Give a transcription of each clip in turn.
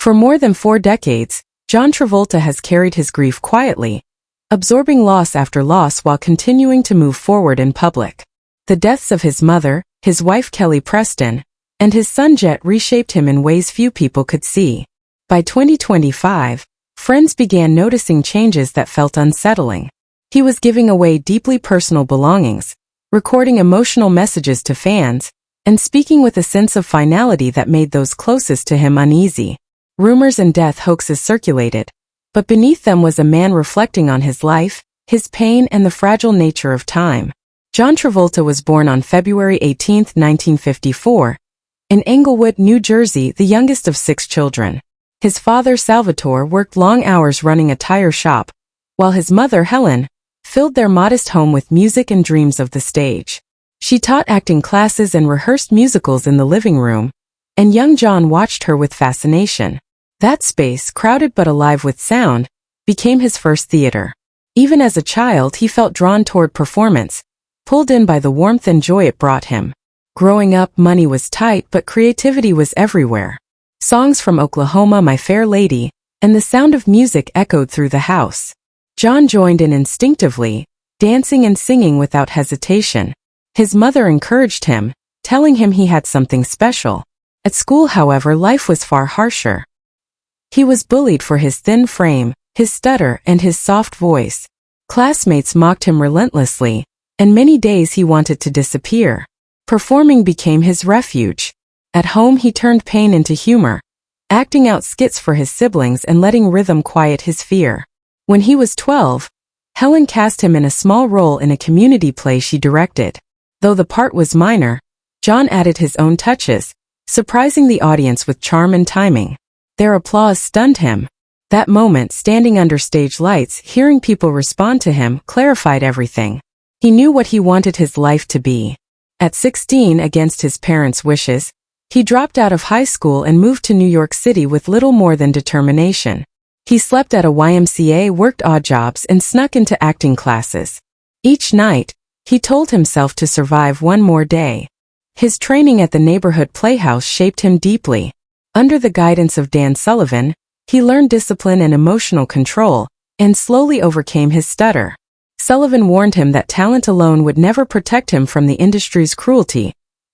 For more than 4 decades, John Travolta has carried his grief quietly, absorbing loss after loss while continuing to move forward in public. The deaths of his mother, his wife Kelly Preston, and his son Jett reshaped him in ways few people could see. By 2025, friends began noticing changes that felt unsettling. He was giving away deeply personal belongings, recording emotional messages to fans, and speaking with a sense of finality that made those closest to him uneasy. Rumors and death hoaxes circulated, but beneath them was a man reflecting on his life, his pain, and the fragile nature of time. John Travolta was born on February 18, 1954, in Englewood, New Jersey, the youngest of 6 children. His father, Salvatore, worked long hours running a tire shop, while his mother, Helen, filled their modest home with music and dreams of the stage. She taught acting classes and rehearsed musicals in the living room, and young John watched her with fascination. That space, crowded but alive with sound, became his first theater. Even as a child, he felt drawn toward performance, pulled in by the warmth and joy it brought him. Growing up, money was tight, but creativity was everywhere. Songs from Oklahoma, My Fair Lady, and the sound of music echoed through the house. John joined in instinctively, dancing and singing without hesitation. His mother encouraged him, telling him he had something special. At school, however, life was far harsher. He was bullied for his thin frame, his stutter, and his soft voice. Classmates mocked him relentlessly, and many days he wanted to disappear. Performing became his refuge. At home, he turned pain into humor, acting out skits for his siblings and letting rhythm quiet his fear. When he was 12, Helen cast him in a small role in a community play she directed. Though the part was minor, John added his own touches, surprising the audience with charm and timing. Their applause stunned him. That moment, standing under stage lights, hearing people respond to him, clarified everything. He knew what he wanted his life to be. At 16, against his parents' wishes, he dropped out of high school and moved to New York City with little more than determination. He slept at a YMCA, worked odd jobs, and snuck into acting classes. Each night, he told himself to survive one more day. His training at the neighborhood playhouse shaped him deeply. Under the guidance of Dan Sullivan, he learned discipline and emotional control, and slowly overcame his stutter. Sullivan warned him that talent alone would never protect him from the industry's cruelty,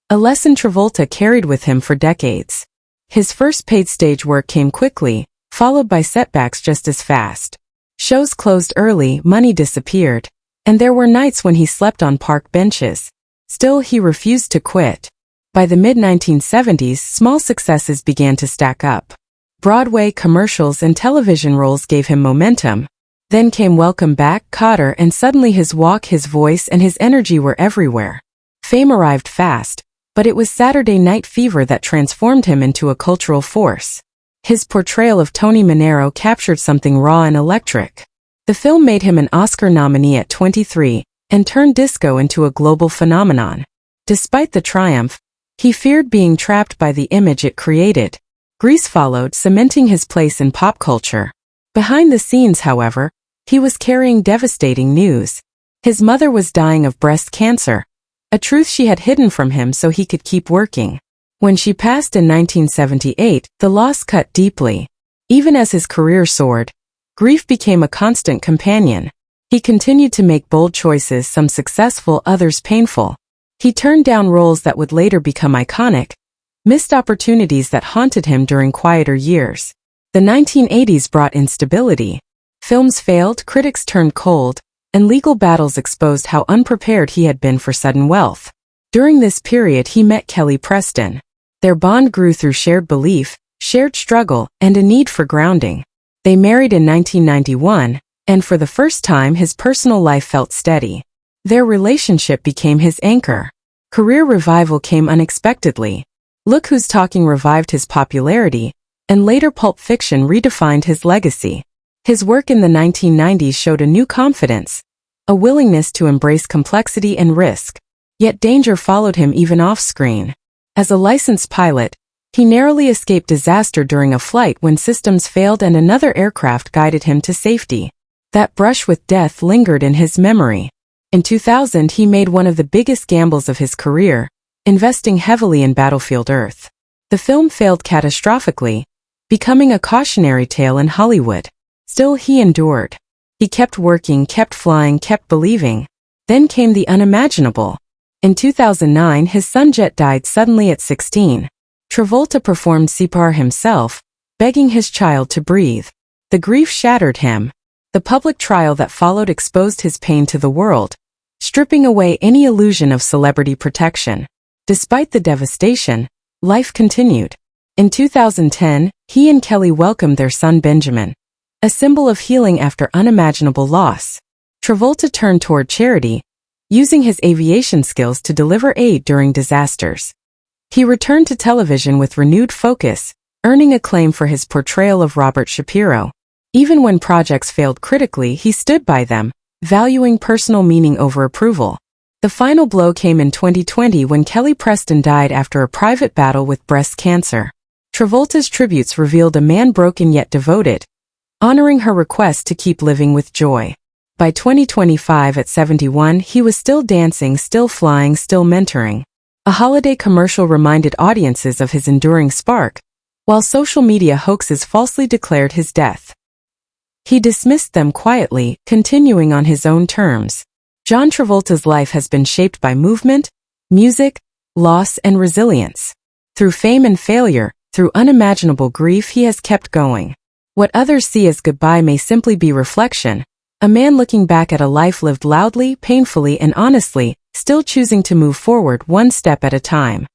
a lesson Travolta carried with him for decades. His first paid stage work came quickly, followed by setbacks just as fast. Shows closed early, money disappeared, and there were nights when he slept on park benches. Still, he refused to quit. By the mid-1970s, small successes began to stack up. Broadway, commercials, and television roles gave him momentum. Then came Welcome Back, Kotter, and suddenly his walk, his voice, and his energy were everywhere. Fame arrived fast, but it was Saturday Night Fever that transformed him into a cultural force. His portrayal of Tony Manero captured something raw and electric. The film made him an Oscar nominee at 23, and turned disco into a global phenomenon. Despite the triumph, he feared being trapped by the image it created. Grease followed, cementing his place in pop culture. Behind the scenes, however, he was carrying devastating news. His mother was dying of breast cancer, a truth she had hidden from him so he could keep working. When she passed in 1978, the loss cut deeply. Even as his career soared, grief became a constant companion. He continued to make bold choices, some successful, others painful. He turned down roles that would later become iconic, missed opportunities that haunted him during quieter years. The 1980s brought instability. Films failed, critics turned cold, and legal battles exposed how unprepared he had been for sudden wealth. During this period, he met Kelly Preston. Their bond grew through shared belief, shared struggle, and a need for grounding. They married in 1991, and for the first time his personal life felt steady. Their relationship became his anchor. Career revival came unexpectedly. Look Who's Talking revived his popularity, and later Pulp Fiction redefined his legacy. His work in the 1990s showed a new confidence, a willingness to embrace complexity and risk. Yet danger followed him even off-screen. As a licensed pilot, he narrowly escaped disaster during a flight when systems failed and another aircraft guided him to safety. That brush with death lingered in his memory. In 2000, he made one of the biggest gambles of his career, investing heavily in Battlefield Earth. The film failed catastrophically, becoming a cautionary tale in Hollywood. Still, he endured. He kept working, kept flying, kept believing. Then came the unimaginable. In 2009, his son Jett died suddenly at 16. Travolta performed CPR himself, begging his child to breathe. The grief shattered him. The public trial that followed exposed his pain to the world, stripping away any illusion of celebrity protection. Despite the devastation, life continued. In 2010, he and Kelly welcomed their son Benjamin, a symbol of healing after unimaginable loss. Travolta turned toward charity, using his aviation skills to deliver aid during disasters. He returned to television with renewed focus, earning acclaim for his portrayal of Robert Shapiro. Even when projects failed critically, he stood by them, valuing personal meaning over approval. The final blow came in 2020 when Kelly Preston died after a private battle with breast cancer. Travolta's tributes revealed a man broken yet devoted, honoring her request to keep living with joy. By 2025 at 71, he was still dancing, still flying, still mentoring. A holiday commercial reminded audiences of his enduring spark, while social media hoaxes falsely declared his death. He dismissed them quietly, continuing on his own terms. John Travolta's life has been shaped by movement, music, loss, and resilience. Through fame and failure, through unimaginable grief, he has kept going. What others see as goodbye may simply be reflection, a man looking back at a life lived loudly, painfully, and honestly, still choosing to move forward one step at a time.